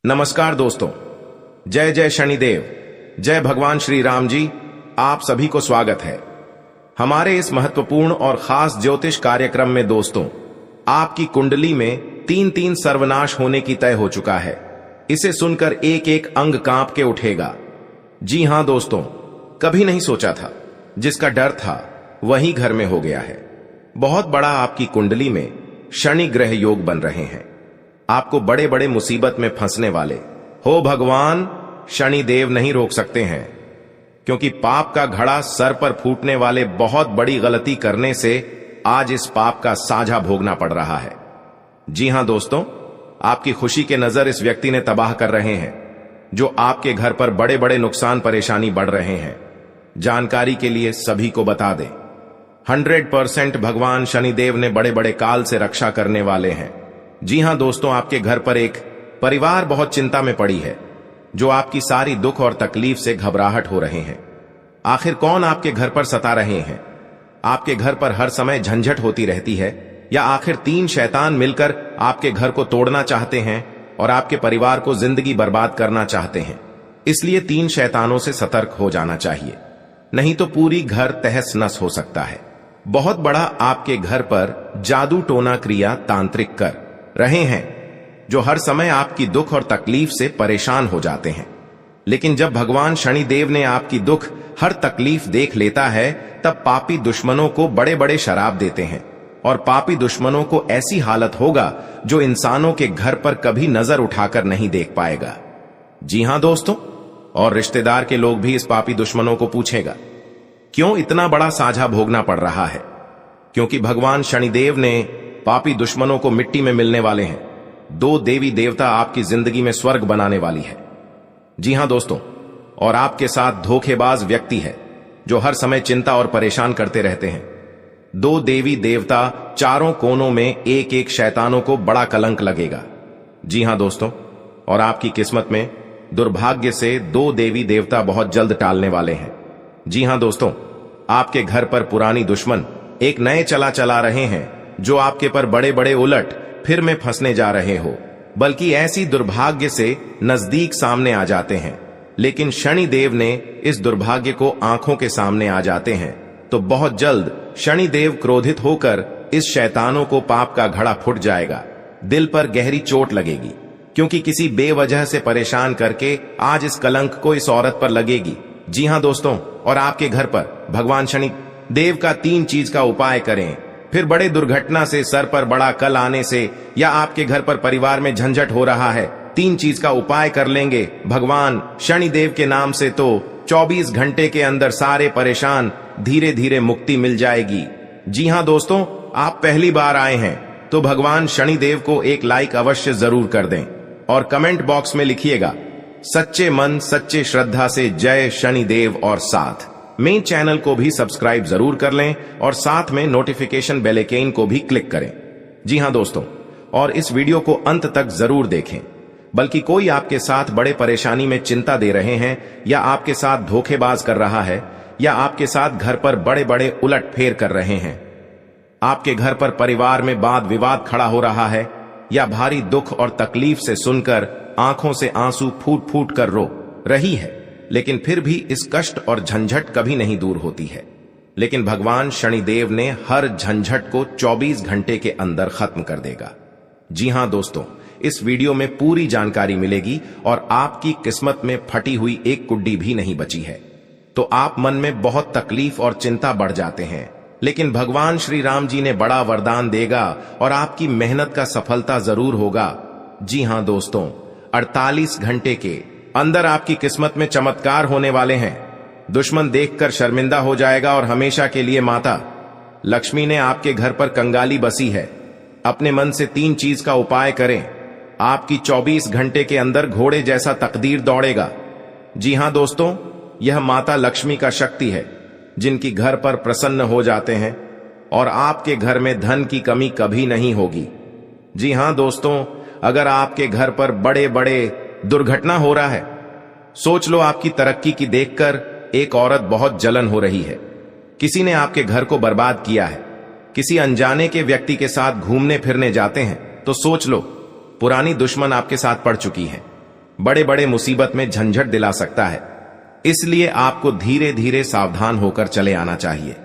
नमस्कार दोस्तों, जय जय शनिदेव, जय भगवान श्री राम जी। आप सभी को स्वागत है हमारे इस महत्वपूर्ण और खास ज्योतिष कार्यक्रम में। दोस्तों, आपकी कुंडली में 3-3 सर्वनाश होने की तय हो चुका है। इसे सुनकर एक एक अंग कांप के उठेगा। जी हां दोस्तों, कभी नहीं सोचा था, जिसका डर था वही घर में हो गया है। बहुत बड़ा आपकी कुंडली में शनि ग्रह योग बन रहे हैं। आपको बड़े बड़े मुसीबत में फंसने वाले हो भगवान शनि देव नहीं रोक सकते हैं, क्योंकि पाप का घड़ा सर पर फूटने वाले बहुत बड़ी गलती करने से आज इस पाप का साझा भोगना पड़ रहा है। जी हां दोस्तों, आपकी खुशी के नजर इस व्यक्ति ने तबाह कर रहे हैं, जो आपके घर पर बड़े बड़े नुकसान परेशानी बढ़ रहे हैं। जानकारी के लिए सभी को बता दें, 100% भगवान शनिदेव ने बड़े बड़े काल से रक्षा करने वाले हैं। जी हां दोस्तों, आपके घर पर एक परिवार बहुत चिंता में पड़ी है, जो आपकी सारी दुख और तकलीफ से घबराहट हो रहे हैं। आखिर कौन आपके घर पर सता रहे हैं? आपके घर पर हर समय झंझट होती रहती है, या आखिर 3 शैतान मिलकर आपके घर को तोड़ना चाहते हैं और आपके परिवार को जिंदगी बर्बाद करना चाहते हैं? इसलिए 3 शैतानों से सतर्क हो जाना चाहिए, नहीं तो पूरी घर तहस नस हो सकता है। बहुत बड़ा आपके घर पर जादू टोना क्रिया तांत्रिक कर रहे हैं, जो हर समय आपकी दुख और तकलीफ से परेशान हो जाते हैं। लेकिन जब भगवान शनिदेव ने आपकी दुख हर तकलीफ देख लेता है, तब पापी दुश्मनों को बड़े बड़े शराब देते हैं, और पापी दुश्मनों को ऐसी हालत होगा जो इंसानों के घर पर कभी नजर उठाकर नहीं देख पाएगा। जी हां दोस्तों, और रिश्तेदार के लोग भी इस पापी दुश्मनों को पूछेगा, क्यों इतना बड़ा साझा भोगना पड़ रहा है? क्योंकि भगवान शनिदेव ने पापी दुश्मनों को मिट्टी में मिलने वाले हैं। 2 देवी देवता आपकी जिंदगी में स्वर्ग बनाने वाली है। जी हां दोस्तों, और आपके साथ धोखेबाज व्यक्ति है, जो हर समय चिंता और परेशान करते रहते हैं। 2 देवी देवता, चारों कोनों में एक एक शैतानों को बड़ा कलंक लगेगा। जी हां दोस्तों, और आपकी किस्मत में दुर्भाग्य से 2 देवी देवता बहुत जल्द टालने वाले हैं। जी हां दोस्तों, आपके घर पर पुरानी दुश्मन एक नए चला रहे हैं, जो आपके पर बड़े बड़े उलट फिर में फंसने जा रहे हो, बल्कि ऐसी दुर्भाग्य से नजदीक सामने आ जाते हैं। लेकिन शनिदेव ने इस दुर्भाग्य को आंखों के सामने आ जाते हैं, तो बहुत जल्द शनिदेव क्रोधित होकर इस शैतानों को पाप का घड़ा फूट जाएगा। दिल पर गहरी चोट लगेगी, क्योंकि किसी बेवजह से परेशान करके आज इस कलंक को इस औरत पर लगेगी। जी हां दोस्तों, और आपके घर पर भगवान शनि देव का 3 चीज का उपाय करें, फिर बड़े दुर्घटना से, सर पर बड़ा कल आने से, या आपके घर पर परिवार में झंझट हो रहा है, 3 चीज का उपाय कर लेंगे भगवान शनिदेव के नाम से, तो 24 घंटे के अंदर सारे परेशान धीरे धीरे मुक्ति मिल जाएगी। जी हां दोस्तों, आप पहली बार आए हैं तो भगवान शनिदेव को एक लाइक अवश्य जरूर कर दें, और कमेंट बॉक्स में लिखिएगा, सच्चे मन सच्चे श्रद्धा से जय शनिदेव, और साथ मेन चैनल को भी सब्सक्राइब जरूर कर लें, और साथ में नोटिफिकेशन बेल आइकन को भी क्लिक करें। जी हां दोस्तों, और इस वीडियो को अंत तक जरूर देखें। बल्कि कोई आपके साथ बड़े परेशानी में चिंता दे रहे हैं, या आपके साथ धोखेबाज कर रहा है, या आपके साथ घर पर बड़े बड़े उलट फेर कर रहे हैं, आपके घर पर परिवार में वाद विवाद खड़ा हो रहा है, या भारी दुख और तकलीफ से सुनकर आंखों से आंसू फूट फूट कर रो रही है, लेकिन फिर भी इस कष्ट और झंझट कभी नहीं दूर होती है। लेकिन भगवान शनिदेव ने हर झंझट को 24 घंटे के अंदर खत्म कर देगा। जी हां दोस्तों, इस वीडियो में पूरी जानकारी मिलेगी, और आपकी किस्मत में फटी हुई एक कुड्डी भी नहीं बची है। तो आप मन में बहुत तकलीफ और चिंता बढ़ जाते हैं, लेकिन भगवान श्री राम जी ने बड़ा वरदान देगा, और आपकी मेहनत का सफलता जरूर होगा। जी हां दोस्तों, 48 घंटे के अंदर आपकी किस्मत में चमत्कार होने वाले हैं। दुश्मन देखकर शर्मिंदा हो जाएगा, और हमेशा के लिए माता लक्ष्मी ने आपके घर पर कंगाली बसी है। अपने मन से 3 चीज का उपाय करें, आपकी 24 घंटे के अंदर घोड़े जैसा तकदीर दौड़ेगा। जी हां दोस्तों, यह माता लक्ष्मी का शक्ति है, जिनकी घर पर प्रसन्न हो जाते हैं, और आपके घर में धन की कमी कभी नहीं होगी। जी हां दोस्तों, अगर आपके घर पर बड़े बड़े दुर्घटना हो रहा है, सोच लो आपकी तरक्की की देखकर एक औरत बहुत जलन हो रही है, किसी ने आपके घर को बर्बाद किया है, किसी अनजाने के व्यक्ति के साथ घूमने फिरने जाते हैं, तो सोच लो पुरानी दुश्मन आपके साथ पड़ चुकी है। बड़े बड़े मुसीबत में झंझट दिला सकता है। इसलिए आपको धीरे धीरे सावधान होकर चले आना चाहिए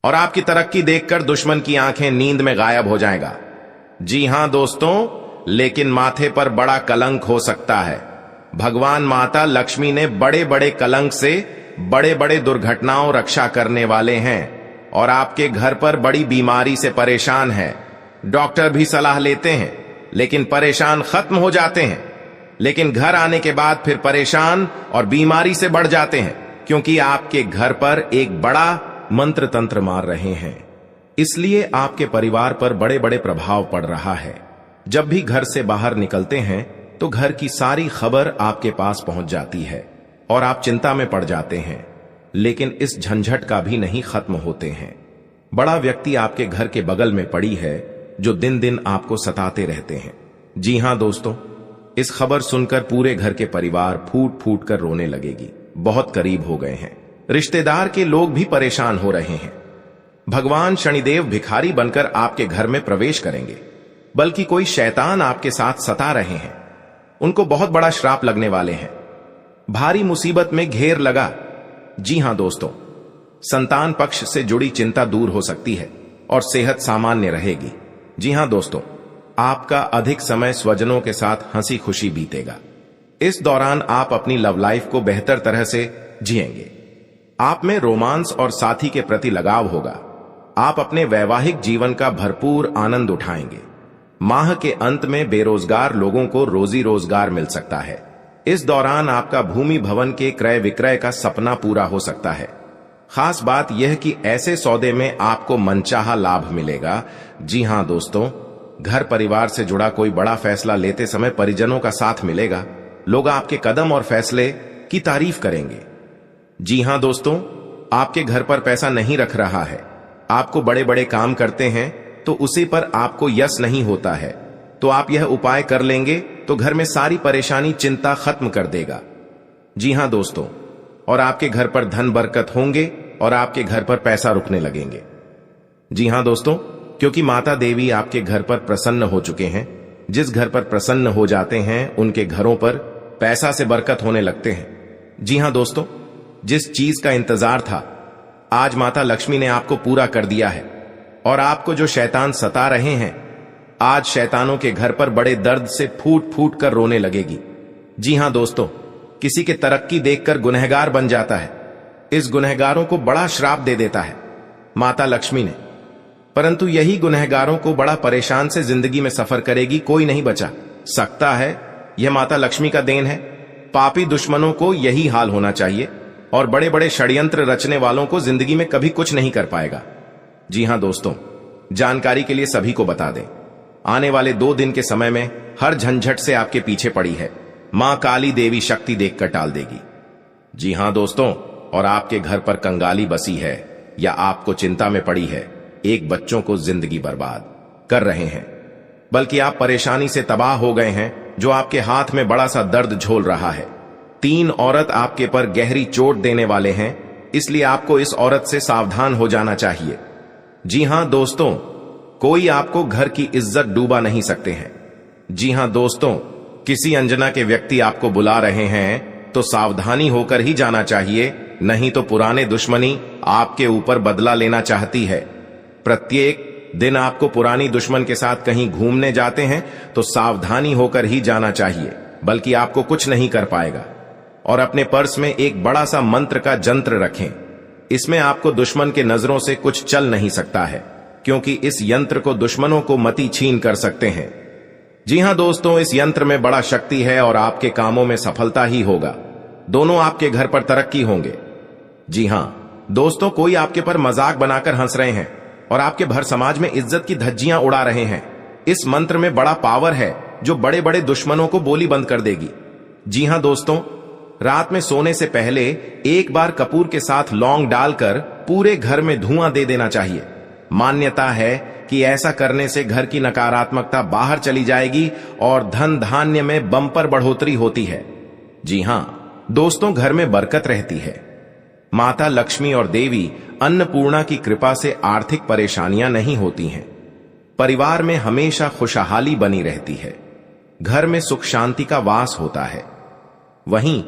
और आपकी तरक्की देखकर दुश्मन की आंखें नींद में गायब हो जाएगा। जी हां दोस्तों, लेकिन माथे पर बड़ा कलंक हो सकता है। भगवान माता लक्ष्मी ने बड़े बड़े कलंक से बड़े बड़े दुर्घटनाओं रक्षा करने वाले हैं और आपके घर पर बड़ी बीमारी से परेशान है। डॉक्टर भी सलाह लेते हैं लेकिन परेशान खत्म हो जाते हैं, लेकिन घर आने के बाद फिर परेशान और बीमारी से बढ़ जाते हैं, क्योंकि आपके घर पर एक बड़ा मंत्र तंत्र मार रहे हैं। इसलिए आपके परिवार पर बड़े बड़े प्रभाव पड़ रहा है। जब भी घर से बाहर निकलते हैं तो घर की सारी खबर आपके पास पहुंच जाती है और आप चिंता में पड़ जाते हैं, लेकिन इस झंझट का भी नहीं खत्म होते हैं। बड़ा व्यक्ति आपके घर के बगल में पड़ी है जो दिन दिन आपको सताते रहते हैं। जी हां दोस्तों, इस खबर सुनकर पूरे घर के परिवार फूट फूट कर रोने लगेगी। बहुत करीब हो गए हैं, रिश्तेदार के लोग भी परेशान हो रहे हैं। भगवान शनिदेव भिखारी बनकर आपके घर में प्रवेश करेंगे, बल्कि कोई शैतान आपके साथ सता रहे हैं। उनको बहुत बड़ा श्राप लगने वाले हैं। भारी मुसीबत में घेर लगा। जी हां दोस्तों, संतान पक्ष से जुड़ी चिंता दूर हो सकती है और सेहत सामान्य रहेगी। जी हां दोस्तों, आपका अधिक समय स्वजनों के साथ हंसी खुशी बीतेगा। इस दौरान आप अपनी लव लाइफ को बेहतर तरह से जिएंगे। आप में रोमांस और साथी के प्रति लगाव होगा। आप अपने वैवाहिक जीवन का भरपूर आनंद उठाएंगे। माह के अंत में बेरोजगार लोगों को रोजी रोजगार मिल सकता है। इस दौरान आपका भूमि भवन के क्रय विक्रय का सपना पूरा हो सकता है। खास बात यह कि ऐसे सौदे में आपको मनचाहा लाभ मिलेगा। जी हां दोस्तों, घर परिवार से जुड़ा कोई बड़ा फैसला लेते समय परिजनों का साथ मिलेगा। लोग आपके कदम और फैसले की तारीफ करेंगे। जी हां दोस्तों, आपके घर पर पैसा नहीं रख रहा है, आपको बड़े बड़े काम करते हैं तो उसी पर आपको यश नहीं होता है, तो आप यह उपाय कर लेंगे तो घर में सारी परेशानी चिंता खत्म कर देगा। जी हां दोस्तों, और आपके घर पर धन बरकत होंगे और आपके घर पर पैसा रुकने लगेंगे। जी हां दोस्तों, क्योंकि माता देवी आपके घर पर प्रसन्न हो चुके हैं। जिस घर पर प्रसन्न हो जाते हैं उनके घरों पर पैसा से बरकत होने लगते हैं। जी हां दोस्तों, जिस चीज का इंतजार था आज माता लक्ष्मी ने आपको पूरा कर दिया है और आपको जो शैतान सता रहे हैं आज शैतानों के घर पर बड़े दर्द से फूट फूट कर रोने लगेगी। जी हां दोस्तों, किसी के तरक्की देखकर गुनहगार बन जाता है। इस गुनहगारों को बड़ा श्राप दे देता है माता लक्ष्मी ने, परंतु यही गुनहगारों को बड़ा परेशान से जिंदगी में सफर करेगी। कोई नहीं बचा सकता है, यह माता लक्ष्मी का देन है। पापी दुश्मनों को यही हाल होना चाहिए और बड़े बड़े षड्यंत्र रचने वालों को जिंदगी में कभी कुछ नहीं कर पाएगा। जी हां दोस्तों, जानकारी के लिए सभी को बता दें, आने वाले 2 दिन के समय में हर झंझट से आपके पीछे पड़ी है मां काली देवी शक्ति देकर टाल देगी। जी हां दोस्तों, और आपके घर पर कंगाली बसी है या आपको चिंता में पड़ी है, एक बच्चों को जिंदगी बर्बाद कर रहे हैं, बल्कि आप परेशानी से तबाह हो गए हैं जो आपके हाथ में बड़ा सा दर्द झोल रहा है। 3 औरत आपके पर गहरी चोट देने वाले हैं, इसलिए आपको इस औरत से सावधान हो जाना चाहिए। जी हां दोस्तों, कोई आपको घर की इज्जत डूबा नहीं सकते हैं। जी हां दोस्तों, किसी अनजाना के व्यक्ति आपको बुला रहे हैं तो सावधानी होकर ही जाना चाहिए, नहीं तो पुराने दुश्मनी आपके ऊपर बदला लेना चाहती है। प्रत्येक दिन आपको पुरानी दुश्मन के साथ कहीं घूमने जाते हैं तो सावधानी होकर ही जाना चाहिए, बल्कि आपको कुछ नहीं कर पाएगा। और अपने पर्स में एक बड़ा सा मंत्र का जंत्र रखें। इसमें आपको दुश्मन के नजरों से कुछ चल नहीं सकता है, क्योंकि इस यंत्र को दुश्मनों को मति छीन कर सकते हैं। जी हां दोस्तों, इस यंत्र में बड़ा शक्ति है और आपके कामों में सफलता ही होगा। दोनों आपके घर पर तरक्की होंगे। जी हां दोस्तों, कोई आपके पर मजाक बनाकर हंस रहे हैं और आपके भर समाज में इज्जत की धज्जियां उड़ा रहे हैं। इस मंत्र में बड़ा पावर है जो बड़े बड़े दुश्मनों को बोली बंद कर देगी। जी हां दोस्तों, रात में सोने से पहले एक बार कपूर के साथ लौंग डालकर पूरे घर में धुआं दे देना चाहिए। मान्यता है कि ऐसा करने से घर की नकारात्मकता बाहर चली जाएगी और धन धान्य में बम्पर बढ़ोतरी होती है। जी हां दोस्तों, घर में बरकत रहती है। माता लक्ष्मी और देवी अन्नपूर्णा की कृपा से आर्थिक परेशानियां नहीं होती हैं। परिवार में हमेशा खुशहाली बनी रहती है। घर में सुख शांति का वास होता है। वहीं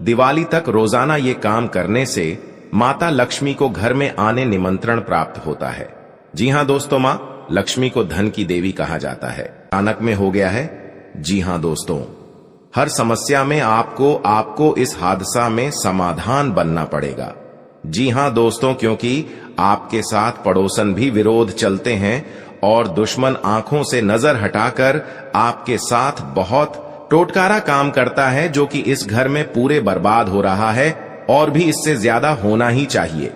दिवाली तक रोजाना ये काम करने से माता लक्ष्मी को घर में आने निमंत्रण प्राप्त होता है। जी हां दोस्तों, मां लक्ष्मी को धन की देवी कहा जाता है। अचानक में हो गया है। जी हां दोस्तों, हर समस्या में आपको इस हादसा में समाधान बनना पड़ेगा। जी हां दोस्तों, क्योंकि आपके साथ पड़ोसन भी विरोध चलते हैं और दुश्मन आंखों से नजर हटाकर आपके साथ बहुत टोटकारा काम करता है, जो कि इस घर में पूरे बर्बाद हो रहा है और भी इससे ज्यादा होना ही चाहिए।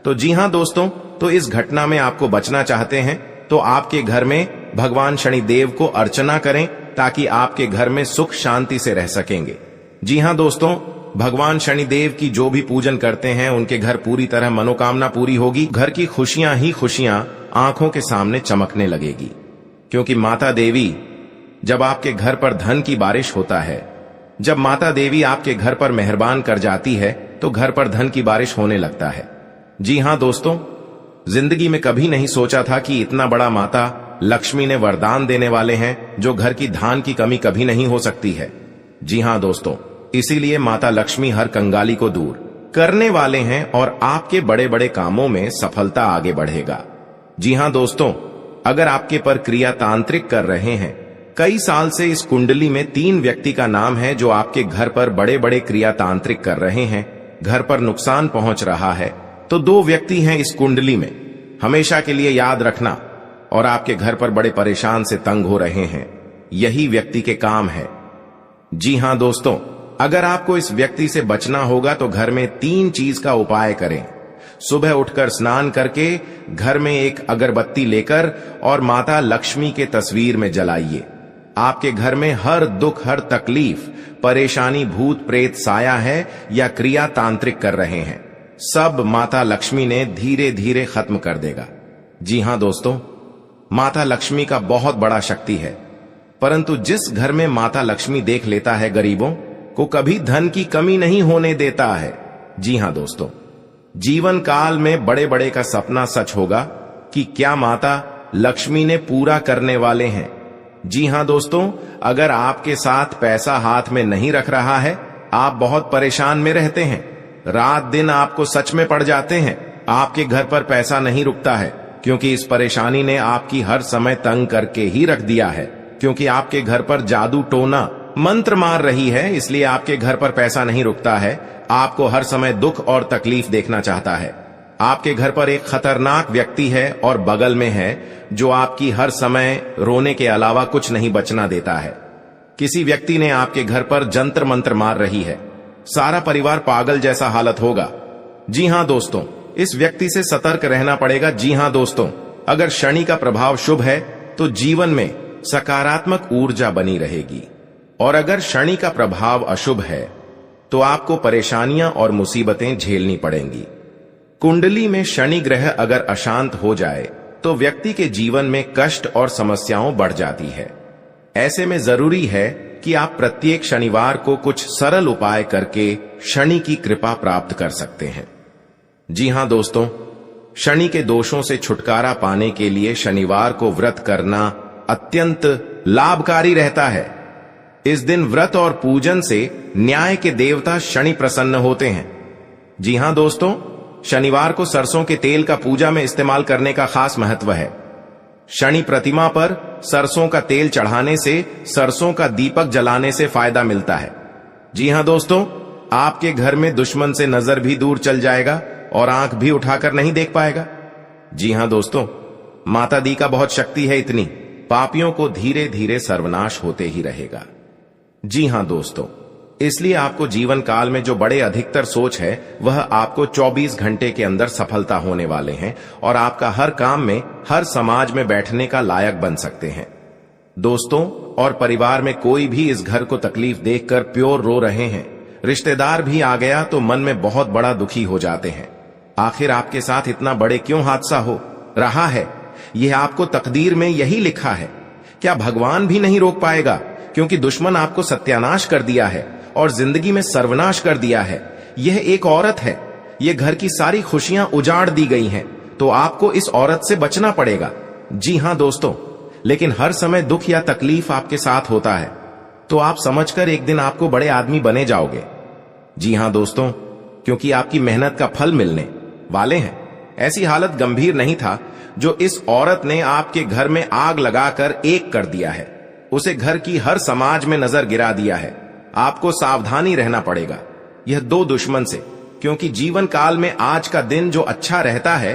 तो जी हां दोस्तों, तो इस घटना में आपको बचना चाहते हैं तो आपके घर में भगवान शनिदेव को अर्चना करें, ताकि आपके घर में सुख शांति से रह सकेंगे। जी हां दोस्तों, भगवान शनिदेव की जो भी पूजन करते हैं उनके घर पूरी तरह मनोकामना पूरी होगी। घर की खुशियां ही खुशियां आंखों के सामने चमकने लगेगी, क्योंकि माता देवी जब आपके घर पर धन की बारिश होता है, जब माता देवी आपके घर पर मेहरबान कर जाती है तो घर पर धन की बारिश होने लगता है। जी हां दोस्तों, जिंदगी में कभी नहीं सोचा था कि इतना बड़ा माता लक्ष्मी ने वरदान देने वाले हैं, जो घर की धान की कमी कभी नहीं हो सकती है। जी हां दोस्तों, इसीलिए माता लक्ष्मी हर कंगाली को दूर करने वाले हैं और आपके बड़े बड़े कामों में सफलता आगे बढ़ेगा। जी हां दोस्तों, अगर आपके पर क्रिया तांत्रिक कर रहे हैं, कई साल से इस कुंडली में 3 व्यक्ति का नाम है जो आपके घर पर बड़े बड़े क्रिया तांत्रिक कर रहे हैं, घर पर नुकसान पहुंच रहा है, तो 2 व्यक्ति हैं इस कुंडली में, हमेशा के लिए याद रखना। और आपके घर पर बड़े परेशान से तंग हो रहे हैं, यही व्यक्ति के काम है। जी हां दोस्तों, अगर आपको इस व्यक्ति से बचना होगा तो घर में 3 चीज का उपाय करें। सुबह उठकर स्नान करके घर में एक अगरबत्ती लेकर और माता लक्ष्मी के तस्वीर में जलाइए। आपके घर में हर दुख, हर तकलीफ, परेशानी, भूत प्रेत साया है या क्रिया तांत्रिक कर रहे हैं, सब माता लक्ष्मी ने धीरे धीरे खत्म कर देगा। जी हां दोस्तों, माता लक्ष्मी का बहुत बड़ा शक्ति है, परंतु जिस घर में माता लक्ष्मी देख लेता है गरीबों को कभी धन की कमी नहीं होने देता है। जी हां दोस्तों, जीवन काल में बड़े बड़े का सपना सच होगा कि क्या माता लक्ष्मी ने पूरा करने वाले हैं। जी हां दोस्तों, अगर आपके साथ पैसा हाथ में नहीं रख रहा है, आप बहुत परेशान में रहते हैं, रात दिन आपको सच में पड़ जाते हैं, आपके घर पर पैसा नहीं रुकता है, क्योंकि इस परेशानी ने आपकी हर समय तंग करके ही रख दिया है, क्योंकि आपके घर पर जादू टोना मंत्र मार रही है, इसलिए आपके घर पर पैसा नहीं रुकता है, आपको हर समय दुख और तकलीफ देखना चाहता है। आपके घर पर एक खतरनाक व्यक्ति है और बगल में है जो आपकी हर समय रोने के अलावा कुछ नहीं बचना देता है। किसी व्यक्ति ने आपके घर पर जंतर मंत्र मार रही है, सारा परिवार पागल जैसा हालत होगा। जी हां दोस्तों, इस व्यक्ति से सतर्क रहना पड़ेगा। जी हां दोस्तों, अगर शनि का प्रभाव शुभ है तो जीवन में सकारात्मक ऊर्जा बनी रहेगी, और अगर शनि का प्रभाव अशुभ है तो आपको परेशानियां और मुसीबतें झेलनी पड़ेंगी। कुंडली में शनि ग्रह अगर अशांत हो जाए तो व्यक्ति के जीवन में कष्ट और समस्याओं बढ़ जाती है। ऐसे में जरूरी है कि आप प्रत्येक शनिवार को कुछ सरल उपाय करके शनि की कृपा प्राप्त कर सकते हैं। जी हां दोस्तों, शनि के दोषों से छुटकारा पाने के लिए शनिवार को व्रत करना अत्यंत लाभकारी रहता है। इस दिन व्रत और पूजन से न्याय के देवता शनि प्रसन्न होते हैं। जी हां दोस्तों, शनिवार को सरसों के तेल का पूजा में इस्तेमाल करने का खास महत्व है। शनि प्रतिमा पर सरसों का तेल चढ़ाने से सरसों का दीपक जलाने से फायदा मिलता है। जी हां दोस्तों, आपके घर में दुश्मन से नजर भी दूर चल जाएगा और आंख भी उठाकर नहीं देख पाएगा। जी हां दोस्तों, माता दी का बहुत शक्ति है, इतनी पापियों को धीरे धीरे सर्वनाश होते ही रहेगा। जी हां दोस्तों, इसलिए आपको जीवन काल में जो बड़े अधिकतर सोच है वह आपको 24 घंटे के अंदर सफलता होने वाले हैं और आपका हर काम में, हर समाज में बैठने का लायक बन सकते हैं। दोस्तों और परिवार में कोई भी इस घर को तकलीफ देखकर प्योर रो रहे हैं, रिश्तेदार भी आ गया तो मन में बहुत बड़ा दुखी हो जाते हैं। आखिर आपके साथ इतना बड़े क्यों हादसा हो रहा है? यह आपको तकदीर में यही लिखा है। क्या भगवान भी नहीं रोक पाएगा? क्योंकि दुश्मन आपको सत्यानाश कर दिया है और जिंदगी में सर्वनाश कर दिया है। यह एक औरत है, यह घर की सारी खुशियां उजाड़ दी गई हैं, तो आपको इस औरत से बचना पड़ेगा। जी हां दोस्तों, लेकिन हर समय दुख या तकलीफ आपके साथ होता है। तो आप समझकर एक दिन आपको बड़े आदमी बने जाओगे। जी हां दोस्तों, क्योंकि आपकी मेहनत का फल मिलने वाले हैं। ऐसी हालत गंभीर नहीं था जो इस औरत ने आपके घर में आग लगाकर एक कर दिया है। उसे घर की हर समाज में नजर गिरा दिया है। आपको सावधानी रहना पड़ेगा यह दो दुश्मन से, क्योंकि जीवन काल में आज का दिन जो अच्छा रहता है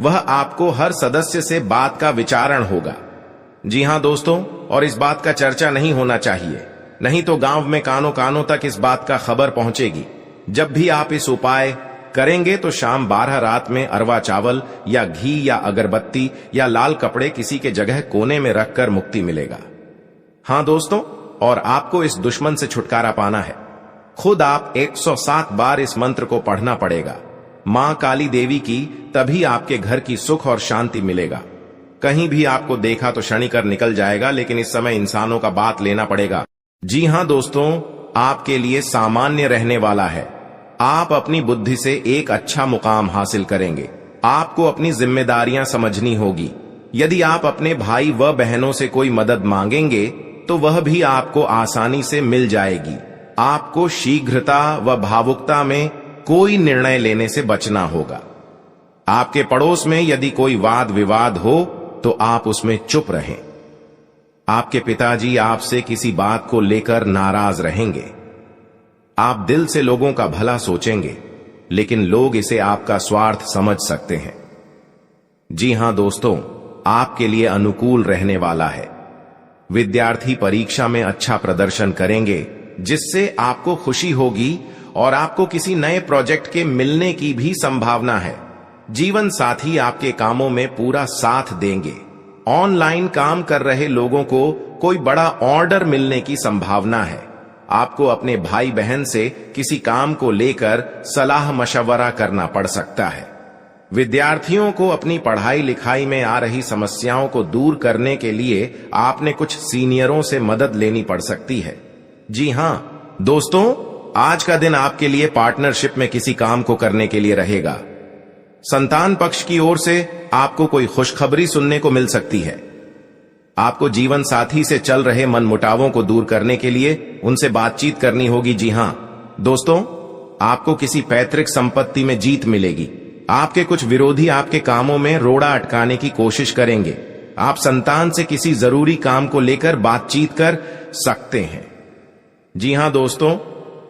वह आपको हर सदस्य से बात का विचारण होगा। जी हां दोस्तों, और इस बात का चर्चा नहीं होना चाहिए, नहीं तो गांव में कानों कानों तक इस बात का खबर पहुंचेगी। जब भी आप इस उपाय करेंगे तो शाम 12 रात में अरवा चावल या घी या अगरबत्ती या लाल कपड़े किसी के जगह कोने में रखकर मुक्ति मिलेगा। हां दोस्तों, और आपको इस दुश्मन से छुटकारा पाना है। खुद आप 107 बार इस मंत्र को पढ़ना पड़ेगा। मां काली देवी की, तभी आपके घर की सुख और शांति मिलेगा। कहीं भी आपको देखा तो क्षणिकर निकल जाएगा, लेकिन इस समय इंसानों का बात लेना पड़ेगा। जी हां दोस्तों, आपके लिए सामान्य रहने वाला है। आप अपनी बुद्धि से एक अच्छा मुकाम हासिल करेंगे। आपको अपनी जिम्मेदारियां समझनी होगी। यदि आप अपने भाई व बहनों से कोई मदद मांगेंगे तो वह भी आपको आसानी से मिल जाएगी। आपको शीघ्रता व भावुकता में कोई निर्णय लेने से बचना होगा। आपके पड़ोस में यदि कोई वाद विवाद हो तो आप उसमें चुप रहें। आपके पिताजी आपसे किसी बात को लेकर नाराज रहेंगे। आप दिल से लोगों का भला सोचेंगे, लेकिन लोग इसे आपका स्वार्थ समझ सकते हैं। जी हां दोस्तों, आपके लिए अनुकूल रहने वाला है। विद्यार्थी परीक्षा में अच्छा प्रदर्शन करेंगे, जिससे आपको खुशी होगी और आपको किसी नए प्रोजेक्ट के मिलने की भी संभावना है। जीवन साथी आपके कामों में पूरा साथ देंगे। ऑनलाइन काम कर रहे लोगों को कोई बड़ा ऑर्डर मिलने की संभावना है। आपको अपने भाई बहन से किसी काम को लेकर सलाह मशवरा करना पड़ सकता है। विद्यार्थियों को अपनी पढ़ाई लिखाई में आ रही समस्याओं को दूर करने के लिए आपने कुछ सीनियरों से मदद लेनी पड़ सकती है। जी हां दोस्तों, आज का दिन आपके लिए पार्टनरशिप में किसी काम को करने के लिए रहेगा। संतान पक्ष की ओर से आपको कोई खुशखबरी सुनने को मिल सकती है। आपको जीवन साथी से चल रहे मनमुटावों को दूर करने के लिए उनसे बातचीत करनी होगी। जी हां दोस्तों, आपको किसी पैतृक संपत्ति में जीत मिलेगी। आपके कुछ विरोधी आपके कामों में रोड़ा अटकाने की कोशिश करेंगे। आप संतान से किसी जरूरी काम को लेकर बातचीत कर सकते हैं। जी हां दोस्तों,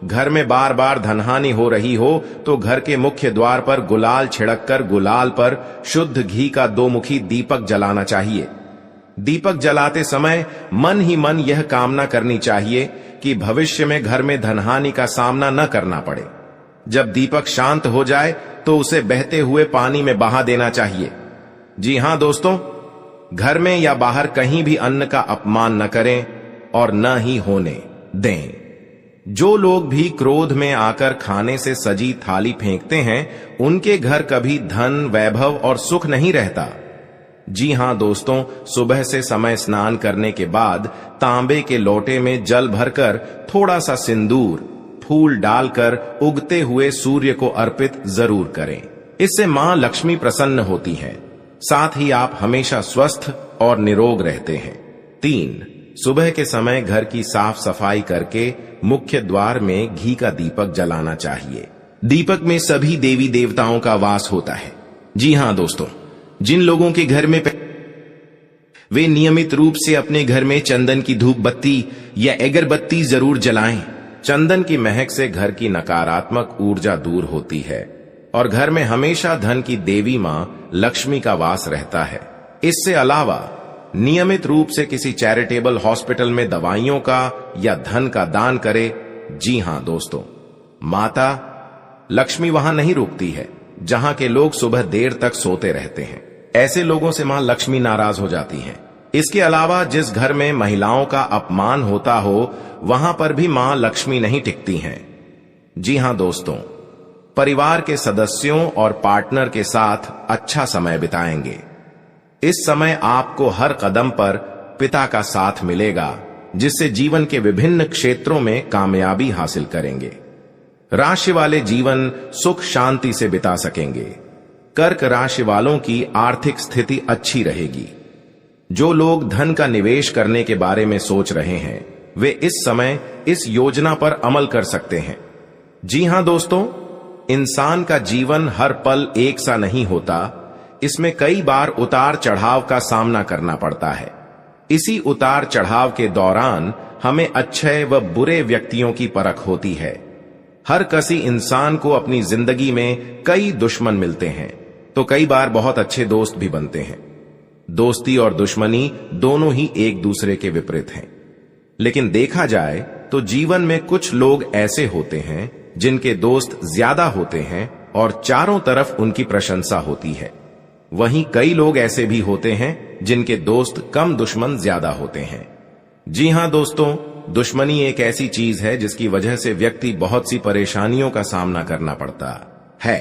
घर में बार बार धनहानि हो रही हो तो घर के मुख्य द्वार पर गुलाल छिड़ककर गुलाल पर शुद्ध घी का 2 मुखी दीपक जलाना चाहिए। दीपक जलाते समय मन ही मन यह कामना करनी चाहिए कि भविष्य में घर में धनहानि का सामना न करना पड़े। जब दीपक शांत हो जाए तो उसे बहते हुए पानी में बहा देना चाहिए। जी हां दोस्तों, घर में या बाहर कहीं भी अन्न का अपमान न करें और न ही होने दें। जो लोग भी क्रोध में आकर खाने से सजी थाली फेंकते हैं, उनके घर कभी धन, वैभव और सुख नहीं रहता। जी हां दोस्तों, सुबह से समय स्नान करने के बाद तांबे के लोटे में जल भरकर थोड़ा सा सिंदूर, फूल डालकर उगते हुए सूर्य को अर्पित जरूर करें। इससे मां लक्ष्मी प्रसन्न होती हैं। साथ ही आप हमेशा स्वस्थ और निरोग रहते हैं। 3, सुबह के समय घर की साफ सफाई करके मुख्य द्वार में घी का दीपक जलाना चाहिए। दीपक में सभी देवी देवताओं का वास होता है। जी हां दोस्तों, जिन लोगों के घर में वे नियमित रूप से अपने घर में चंदन की धूप बत्ती या अगरबत्ती जरूर जलाएं। चंदन की महक से घर की नकारात्मक ऊर्जा दूर होती है और घर में हमेशा धन की देवी मां लक्ष्मी का वास रहता है। इससे अलावा नियमित रूप से किसी चैरिटेबल हॉस्पिटल में दवाइयों का या धन का दान करे। जी हां दोस्तों, माता लक्ष्मी वहां नहीं रुकती है जहां के लोग सुबह देर तक सोते रहते हैं। ऐसे लोगों से मां लक्ष्मी नाराज हो जाती हैं। इसके अलावा जिस घर में महिलाओं का अपमान होता हो, वहां पर भी मां लक्ष्मी नहीं टिकती हैं। जी हां दोस्तों, परिवार के सदस्यों और पार्टनर के साथ अच्छा समय बिताएंगे। इस समय आपको हर कदम पर पिता का साथ मिलेगा, जिससे जीवन के विभिन्न क्षेत्रों में कामयाबी हासिल करेंगे। राशि वाले जीवन सुख शांति से बिता सकेंगे। कर्क राशि वालों की आर्थिक स्थिति अच्छी रहेगी। जो लोग धन का निवेश करने के बारे में सोच रहे हैं, वे इस समय इस योजना पर अमल कर सकते हैं। जी हां दोस्तों, इंसान का जीवन हर पल एक सा नहीं होता। इसमें कई बार उतार चढ़ाव का सामना करना पड़ता है। इसी उतार चढ़ाव के दौरान हमें अच्छे व बुरे व्यक्तियों की परख होती है। हर किसी इंसान को अपनी जिंदगी में कई दुश्मन मिलते हैं, तो कई बार बहुत अच्छे दोस्त भी बनते हैं। दोस्ती और दुश्मनी दोनों ही एक दूसरे के विपरीत हैं। लेकिन देखा जाए तो जीवन में कुछ लोग ऐसे होते हैं जिनके दोस्त ज्यादा होते हैं और चारों तरफ उनकी प्रशंसा होती है। वहीं कई लोग ऐसे भी होते हैं जिनके दोस्त कम, दुश्मन ज्यादा होते हैं। जी हां दोस्तों, दुश्मनी एक ऐसी चीज है जिसकी वजह से व्यक्ति बहुत सी परेशानियों का सामना करना पड़ता है।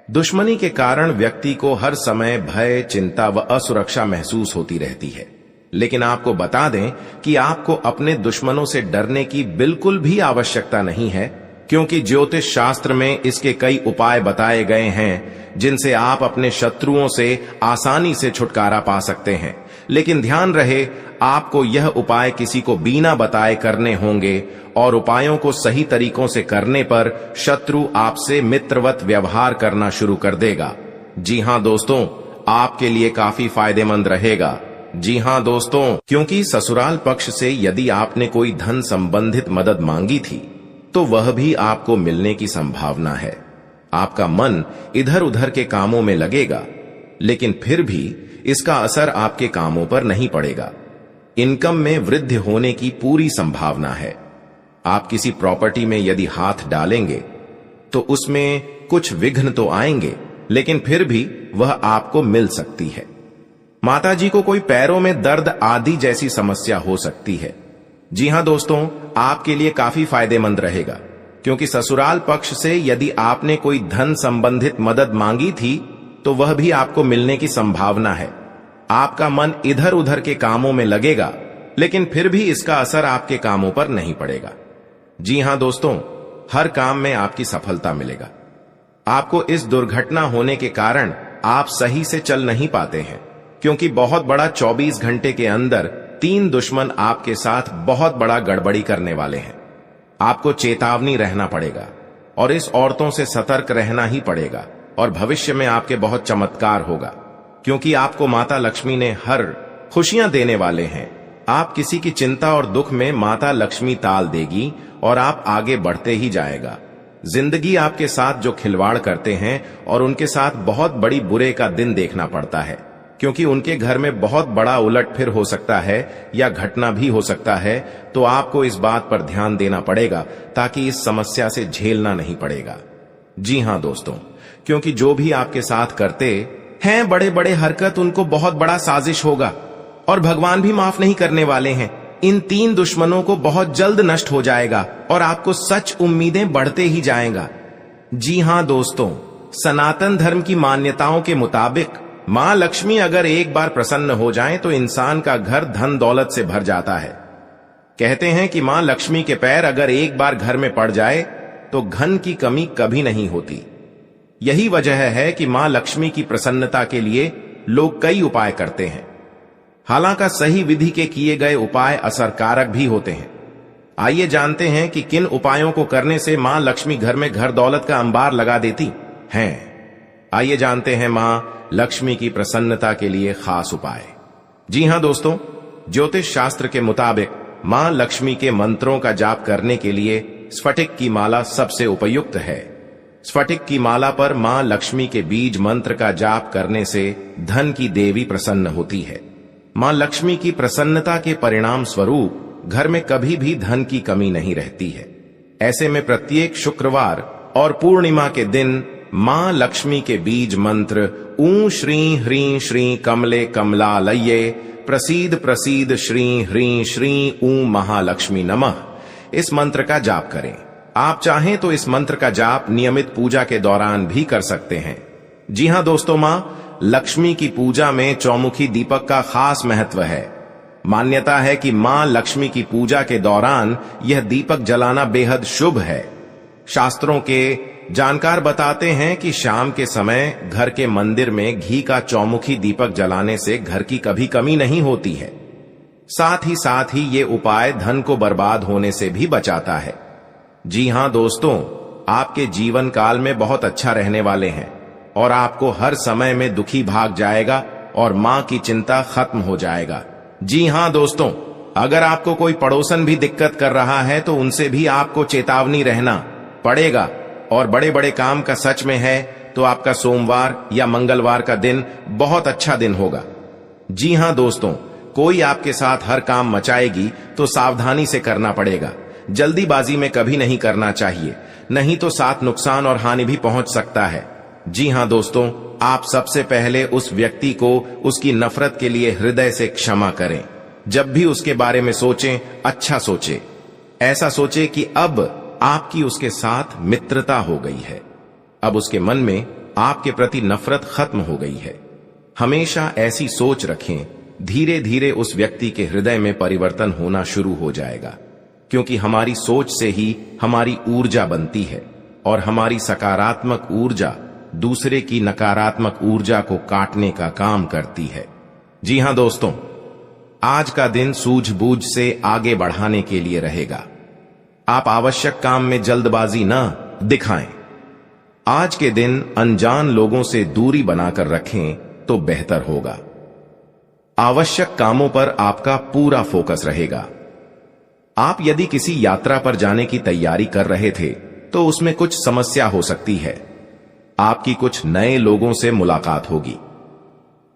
दुश्मनी के कारण व्यक्ति को हर समय भय, चिंता व असुरक्षा महसूस होती रहती है। लेकिन आपको बता दें कि आपको अपने दुश्मनों से डरने की बिल्कुल भी आवश्यकता नहीं है, क्योंकि ज्योतिष शास्त्र में इसके कई उपाय बताए गए हैं जिनसे आप अपने शत्रुओं से आसानी से छुटकारा पा सकते हैं। लेकिन ध्यान रहे, आपको यह उपाय किसी को बिना बताए करने होंगे और उपायों को सही तरीकों से करने पर शत्रु आपसे मित्रवत व्यवहार करना शुरू कर देगा। जी हां दोस्तों, आपके लिए काफी फायदेमंद रहेगा। जी हां दोस्तों, क्योंकि ससुराल पक्ष से यदि आपने कोई धन संबंधित मदद मांगी थी तो वह भी आपको मिलने की संभावना है। आपका मन इधर उधर के कामों में लगेगा, लेकिन फिर भी इसका असर आपके कामों पर नहीं पड़ेगा। इनकम में वृद्धि होने की पूरी संभावना है। आप किसी प्रॉपर्टी में यदि हाथ डालेंगे तो उसमें कुछ विघ्न तो आएंगे, लेकिन फिर भी वह आपको मिल सकती है। माताजी को कोई पैरों में दर्द आदि जैसी समस्या हो सकती है। जी हां दोस्तों, आपके लिए काफी फायदेमंद रहेगा, क्योंकि ससुराल पक्ष से यदि आपने कोई धन संबंधित मदद मांगी थी तो वह भी आपको मिलने की संभावना है। आपका मन इधर उधर के कामों में लगेगा, लेकिन फिर भी इसका असर आपके कामों पर नहीं पड़ेगा। जी हां दोस्तों, हर काम में आपकी सफलता मिलेगा। आपको इस दुर्घटना होने के कारण आप सही से चल नहीं पाते हैं, क्योंकि बहुत बड़ा 24 घंटे के अंदर 3 दुश्मन आपके साथ बहुत बड़ा गड़बड़ी करने वाले हैं। आपको चेतावनी रहना पड़ेगा और इस औरतों से सतर्क रहना ही पड़ेगा, और भविष्य में आपके बहुत चमत्कार होगा, क्योंकि आपको माता लक्ष्मी ने हर खुशियां देने वाले हैं। आप किसी की चिंता और दुख में माता लक्ष्मी ताल देगी और आप आगे बढ़ते ही जाएगा। जिंदगी आपके साथ जो खिलवाड़ करते हैं और उनके साथ बहुत बड़ी बुरे का दिन देखना पड़ता है, क्योंकि उनके घर में बहुत बड़ा उलटफेर हो सकता है या घटना भी हो सकता है। तो आपको इस बात पर ध्यान देना पड़ेगा ताकि इस समस्या से झेलना नहीं पड़ेगा। जी हां दोस्तों, क्योंकि जो भी आपके साथ करते हैं बड़े बड़े हरकत, उनको बहुत बड़ा साजिश होगा और भगवान भी माफ नहीं करने वाले हैं। इन 3 दुश्मनों को बहुत जल्द नष्ट हो जाएगा और आपको सच उम्मीदें बढ़ते ही जाएगा। जी हां दोस्तों, सनातन धर्म की मान्यताओं के मुताबिक मां लक्ष्मी अगर एक बार प्रसन्न हो जाएं तो इंसान का घर धन दौलत से भर जाता है। कहते हैं कि मां लक्ष्मी के पैर अगर एक बार घर में पड़ जाए तो धन की कमी कभी नहीं होती। यही वजह है कि मां लक्ष्मी की प्रसन्नता के लिए लोग कई उपाय करते हैं। हालांकि सही विधि के किए गए उपाय असरकारक भी होते हैं। आइए जानते हैं कि किन उपायों को करने से मां लक्ष्मी घर में घर दौलत का अंबार लगा देती हैं। आइए जानते हैं मां लक्ष्मी की प्रसन्नता के लिए खास उपाय। जी हां दोस्तों, ज्योतिष शास्त्र के मुताबिक मां लक्ष्मी के मंत्रों का जाप करने के लिए स्फटिक की माला सबसे उपयुक्त है। स्फटिक की माला पर मां लक्ष्मी के बीज मंत्र का जाप करने से धन की देवी प्रसन्न होती है। मां लक्ष्मी की प्रसन्नता के परिणाम स्वरूप घर में कभी भी धन की कमी नहीं रहती है। ऐसे में प्रत्येक शुक्रवार और पूर्णिमा के दिन मां लक्ष्मी के बीज मंत्र ऊ श्री ह्रीं श्री कमले कमलालये प्रसीद प्रसीद श्री ह्रीं श्री ऊ महालक्ष्मी नमः, इस मंत्र का जाप करें। आप चाहें तो इस मंत्र का जाप नियमित पूजा के दौरान भी कर सकते हैं। जी हां दोस्तों, मां लक्ष्मी की पूजा में चौमुखी दीपक का खास महत्व है। मान्यता है कि मां लक्ष्मी की पूजा के दौरान यह दीपक जलाना बेहद शुभ है। शास्त्रों के जानकार बताते हैं कि शाम के समय घर के मंदिर में घी का चौमुखी दीपक जलाने से घर की कभी कमी नहीं होती है। साथ ही ये उपाय धन को बर्बाद होने से भी बचाता है। जी हां दोस्तों, आपके जीवन काल में बहुत अच्छा रहने वाले हैं और आपको हर समय में दुखी भाग जाएगा और मां की चिंता खत्म हो जाएगा। जी हां दोस्तों, अगर आपको कोई पड़ोसन भी दिक्कत कर रहा है तो उनसे भी आपको चेतावनी रहना पड़ेगा। और बड़े बड़े काम का सच में है तो आपका सोमवार या मंगलवार का दिन बहुत अच्छा दिन होगा। जी हां दोस्तों, कोई आपके साथ हर काम मचाएगी तो सावधानी से करना पड़ेगा। जल्दीबाजी में कभी नहीं करना चाहिए, नहीं तो साथ नुकसान और हानि भी पहुंच सकता है। जी हां दोस्तों, आप सबसे पहले उस व्यक्ति को उसकी नफरत के लिए हृदय से क्षमा करें। जब भी उसके बारे में सोचें, अच्छा सोचें। ऐसा सोचें कि अब आपकी उसके साथ मित्रता हो गई है, अब उसके मन में आपके प्रति नफरत खत्म हो गई है। हमेशा ऐसी सोच रखें, धीरे धीरे उस व्यक्ति के हृदय में परिवर्तन होना शुरू हो जाएगा, क्योंकि हमारी सोच से ही हमारी ऊर्जा बनती है और हमारी सकारात्मक ऊर्जा दूसरे की नकारात्मक ऊर्जा को काटने का काम करती है। जी हां दोस्तों, आज का दिन सूझबूझ से आगे बढ़ाने के लिए रहेगा। आप आवश्यक काम में जल्दबाजी न दिखाएं। आज के दिन अनजान लोगों से दूरी बनाकर रखें तो बेहतर होगा। आवश्यक कामों पर आपका पूरा फोकस रहेगा। आप यदि किसी यात्रा पर जाने की तैयारी कर रहे थे तो उसमें कुछ समस्या हो सकती है। आपकी कुछ नए लोगों से मुलाकात होगी।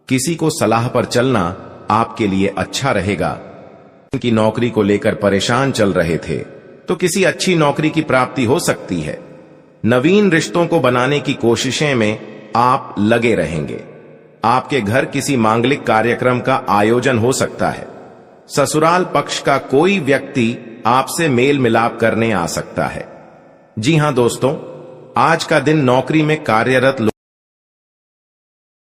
किसी को सलाह पर चलना आपके लिए अच्छा रहेगा। उनकी नौकरी को लेकर परेशान चल रहे थे तो किसी अच्छी नौकरी की प्राप्ति हो सकती है। नवीन रिश्तों को बनाने की कोशिशें में आप लगे रहेंगे। आपके घर किसी मांगलिक कार्यक्रम का आयोजन हो सकता है। ससुराल पक्ष का कोई व्यक्ति आपसे मेल मिलाप करने आ सकता है। जी हां दोस्तों, आज का दिन नौकरी में कार्यरत